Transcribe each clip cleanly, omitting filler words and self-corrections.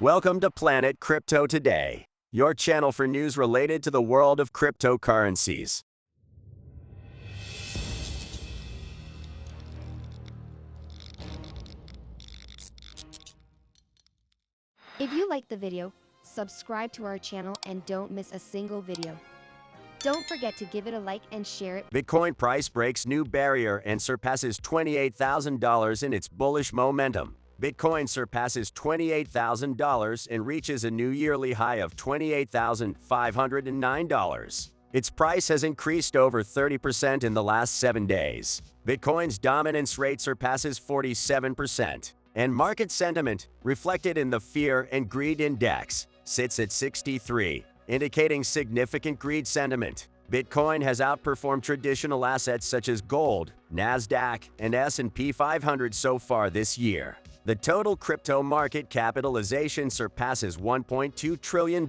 Welcome to Planet Crypto Today, your channel for news related to the world of cryptocurrencies. If you liked the video, subscribe to our channel and don't miss a single video. Don't forget to give it a like and share it. Bitcoin price breaks new barrier and surpasses $28,000 in its bullish momentum. Bitcoin surpasses $28,000 and reaches a new yearly high of $28,509. Its price has increased over 30% in the last 7 days. Bitcoin's dominance rate surpasses 47%. And market sentiment, reflected in the Fear and Greed Index, sits at 63, indicating significant greed sentiment. Bitcoin has outperformed traditional assets such as gold, NASDAQ, and S&P 500 so far this year. The total crypto market capitalization surpasses $1.2 trillion,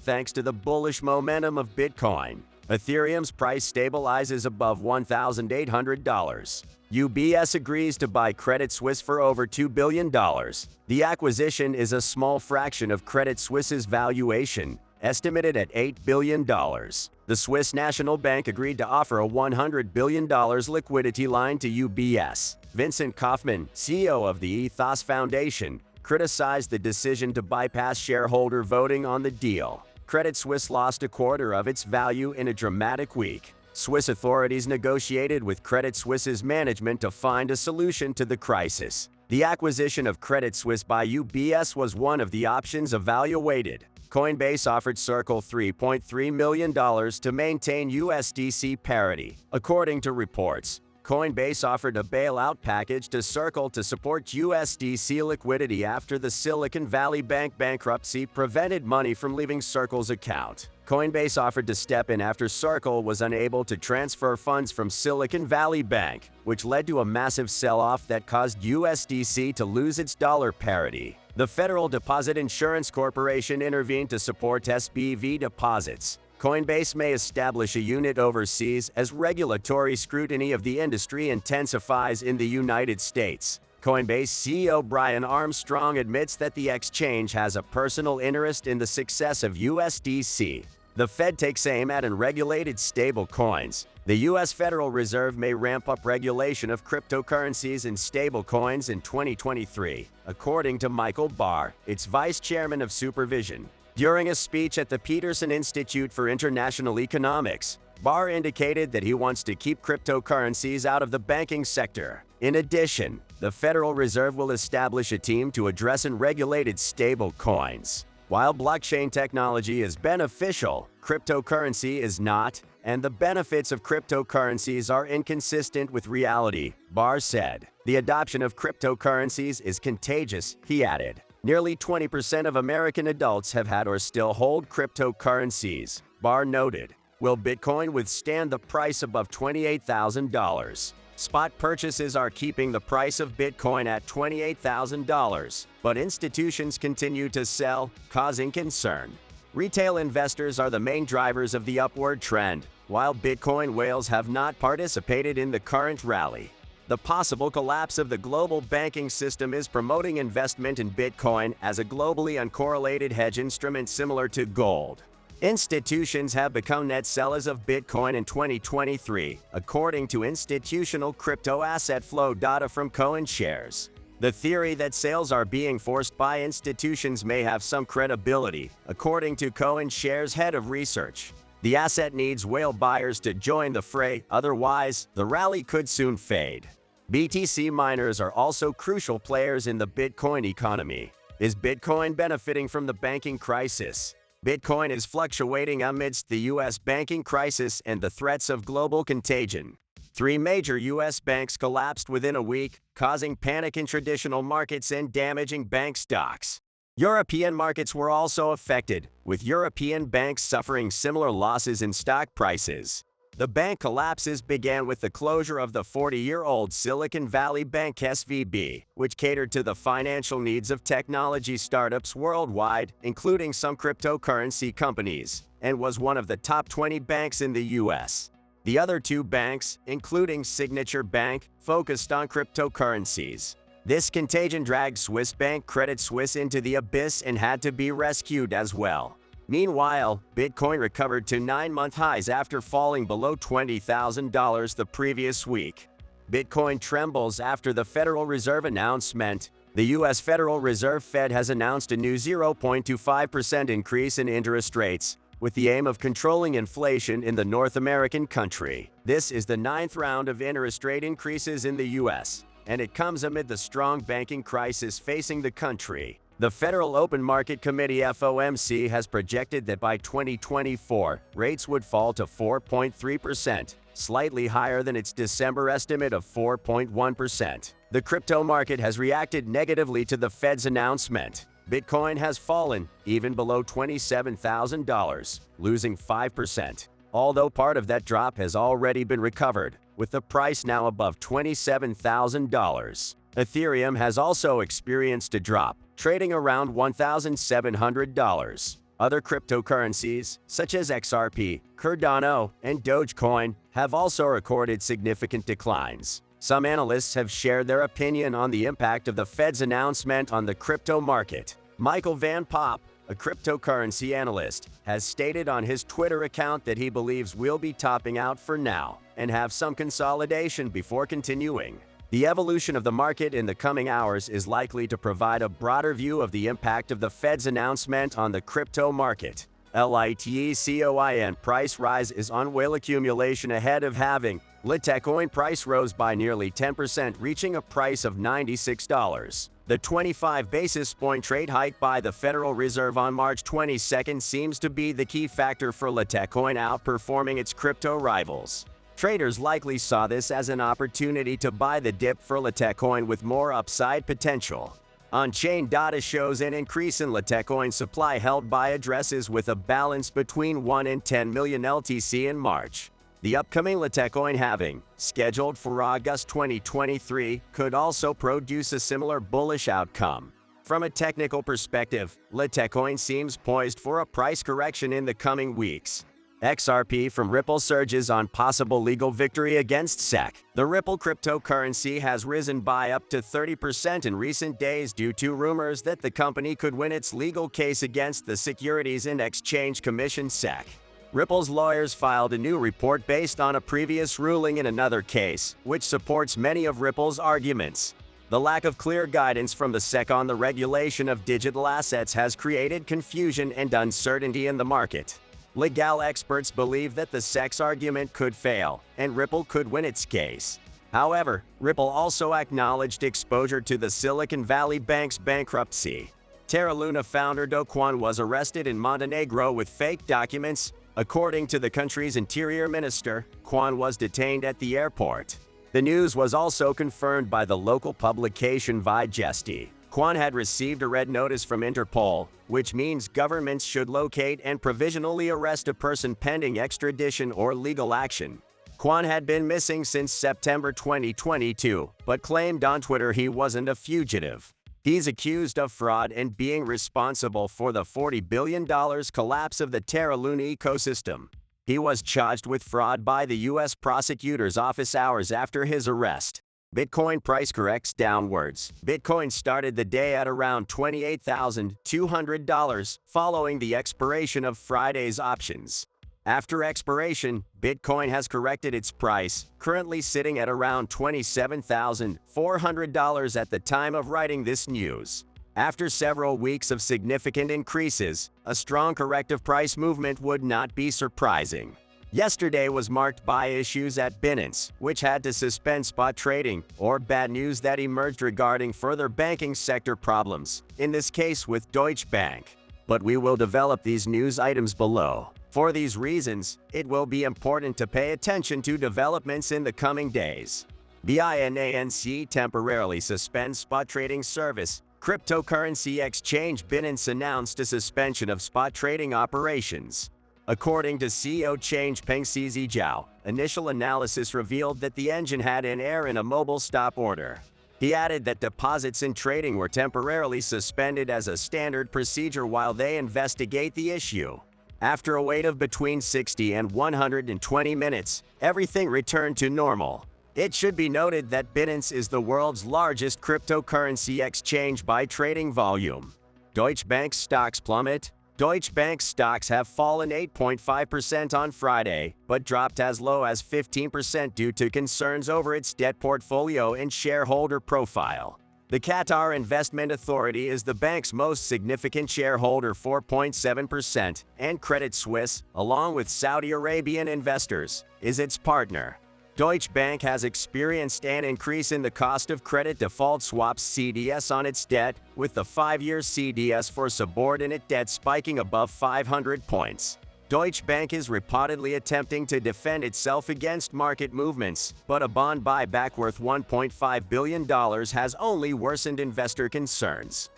thanks to the bullish momentum of Bitcoin. Ethereum's price stabilizes above $1,800. UBS agrees to buy Credit Suisse for over $2 billion. The acquisition is a small fraction of Credit Suisse's valuation, estimated at $8 billion. The Swiss National Bank agreed to offer a $100 billion liquidity line to UBS. Vincent Kaufmann, CEO of the Ethos Foundation, criticized the decision to bypass shareholder voting on the deal. Credit Suisse lost a quarter of its value in a dramatic week. Swiss authorities negotiated with Credit Suisse's management to find a solution to the crisis. The acquisition of Credit Suisse by UBS was one of the options evaluated. COINBASE offered Circle $3.3 million to maintain USDC parity. According to reports, COINBASE offered a bailout package to Circle to support USDC liquidity after the Silicon Valley Bank bankruptcy prevented money from leaving Circle's account. COINBASE offered to step in after Circle was unable to transfer funds from Silicon Valley Bank, which led to a massive sell-off that caused USDC to lose its dollar parity. The Federal Deposit Insurance Corporation intervened to support SBV deposits. COINBASE may establish a unit overseas as regulatory scrutiny of the industry intensifies in the United States. COINBASE CEO Brian Armstrong admits that the exchange has a personal interest in the success of USDC. The Fed takes aim at unregulated stablecoins. The U.S. Federal Reserve may ramp up regulation of cryptocurrencies and stablecoins in 2023, according to Michael Barr, its vice chairman of supervision. During a speech at the Peterson Institute for International Economics, Barr indicated that he wants to keep cryptocurrencies out of the banking sector. In addition, the Federal Reserve will establish a team to address unregulated stablecoins. While blockchain technology is beneficial, cryptocurrency is not, and the benefits of cryptocurrencies are inconsistent with reality, Barr said. The adoption of cryptocurrencies is contagious, he added. Nearly 20% of American adults have had or still hold cryptocurrencies, Barr noted. Will Bitcoin withstand the price above $28,000? Spot purchases are keeping the price of Bitcoin at $28,000, but institutions continue to sell, causing concern. Retail investors are the main drivers of the upward trend, while Bitcoin whales have not participated in the current rally. The possible collapse of the global banking system is promoting investment in Bitcoin as a globally uncorrelated hedge instrument similar to gold. Institutions have become net sellers of Bitcoin in 2023, according to institutional crypto asset flow data from CoinShares. The theory that sales are being forced by institutions may have some credibility, according to CoinShares head of research. The asset needs whale buyers to join the fray, otherwise, the rally could soon fade. BTC miners are also crucial players in the Bitcoin economy. Is Bitcoin benefiting from the banking crisis? Bitcoin is fluctuating amidst the U.S. banking crisis and the threats of global contagion. 3 major U.S. banks collapsed within a week, causing panic in traditional markets and damaging bank stocks. European markets were also affected, with European banks suffering similar losses in stock prices. The bank collapses began with the closure of the 40-year-old Silicon Valley Bank SVB, which catered to the financial needs of technology startups worldwide, including some cryptocurrency companies, and was one of the top 20 banks in the U.S. The other 2 banks, including Signature Bank, focused on cryptocurrencies. This contagion dragged Swiss bank Credit Suisse into the abyss and had to be rescued as well. Meanwhile, Bitcoin recovered to 9-month highs after falling below $20,000 the previous week. Bitcoin trembles after the Federal Reserve announcement. The U.S. Federal Reserve Fed has announced a new 0.25% increase in interest rates, with the aim of controlling inflation in the North American country. This is the 9th round of interest rate increases in the U.S., and it comes amid the strong banking crisis facing the country. The Federal Open Market Committee (FOMC) has projected that by 2024, rates would fall to 4.3%, slightly higher than its December estimate of 4.1%. The crypto market has reacted negatively to the Fed's announcement. Bitcoin has fallen, even below $27,000, losing 5%. Although part of that drop has already been recovered, with the price now above $27,000. Ethereum has also experienced a drop, trading around $1,700. Other cryptocurrencies, such as XRP, Cardano, and Dogecoin, have also recorded significant declines. Some analysts have shared their opinion on the impact of the Fed's announcement on the crypto market. Michael Van Popp, a cryptocurrency analyst, has stated on his Twitter account that he believes we'll be topping out for now and have some consolidation before continuing. The evolution of the market in the coming hours is likely to provide a broader view of the impact of the Fed's announcement on the crypto market. LITECOIN price rise is on whale accumulation ahead of halving. Litecoin price rose by nearly 10%, reaching a price of $96. The 25 basis point rate hike by the Federal Reserve on March 22 seems to be the key factor for Litecoin outperforming its crypto rivals. Traders likely saw this as an opportunity to buy the dip for Litecoin with more upside potential. On-chain data shows an increase in Litecoin supply held by addresses with a balance between 1 and 10 million LTC in March. The upcoming Litecoin halving, scheduled for August 2023, could also produce a similar bullish outcome. From a technical perspective, Litecoin seems poised for a price correction in the coming weeks. XRP from Ripple surges on possible legal victory against SEC. The Ripple cryptocurrency has risen by up to 30% in recent days due to rumors that the company could win its legal case against the Securities and Exchange Commission (SEC). Ripple's lawyers filed a new report based on a previous ruling in another case, which supports many of Ripple's arguments. The lack of clear guidance from the SEC on the regulation of digital assets has created confusion and uncertainty in the market. Legal experts believe that the SEC's argument could fail, and Ripple could win its case. However, Ripple also acknowledged exposure to the Silicon Valley Bank's bankruptcy. Terra Luna founder Do Kwon was arrested in Montenegro with fake documents. According to the country's interior minister, Kwon was detained at the airport. The news was also confirmed by the local publication Vijesti. Kwon had received a red notice from Interpol, which means governments should locate and provisionally arrest a person pending extradition or legal action. Kwon had been missing since September 2022, but claimed on Twitter he wasn't a fugitive. He's accused of fraud and being responsible for the $40 billion collapse of the Terra Luna ecosystem. He was charged with fraud by the U.S. prosecutor's office hours after his arrest. Bitcoin price corrects downwards. Bitcoin started the day at around $28,200 following the expiration of Friday's options. After expiration, Bitcoin has corrected its price, currently sitting at around $27,400 at the time of writing this news. After several weeks of significant increases, a strong corrective price movement would not be surprising. Yesterday was marked by issues at Binance, which had to suspend spot trading, or bad news that emerged regarding further banking sector problems, in this case with Deutsche Bank. But we will develop these news items below. For these reasons, it will be important to pay attention to developments in the coming days. Binance temporarily suspends spot trading service. Cryptocurrency exchange Binance announced a suspension of spot trading operations. According to CEO Changpeng Zhao, initial analysis revealed that the engine had an error in a mobile stop order. He added that deposits in trading were temporarily suspended as a standard procedure while they investigate the issue. After a wait of between 60 and 120 minutes, everything returned to normal. It should be noted that Binance is the world's largest cryptocurrency exchange by trading volume. Deutsche Bank stocks plummet. Deutsche Bank stocks have fallen 8.5% on Friday, but dropped as low as 15% due to concerns over its debt portfolio and shareholder profile. The Qatar Investment Authority is the bank's most significant shareholder, 4.7%, and Credit Suisse, along with Saudi Arabian investors, is its partner. Deutsche Bank has experienced an increase in the cost of credit default swaps (CDS) on its debt, with the 5-year CDS for subordinate debt spiking above 500 points. Deutsche Bank is reportedly attempting to defend itself against market movements, but a bond buyback worth $1.5 billion has only worsened investor concerns.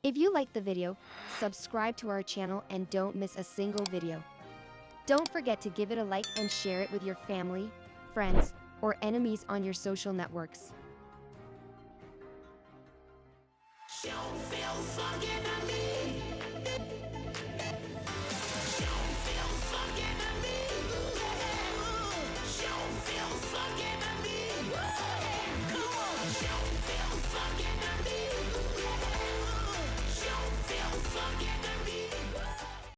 If you like the video, subscribe to our channel and don't miss a single video. Don't forget to give it a like and share it with your family, friends, or enemies on your social networks.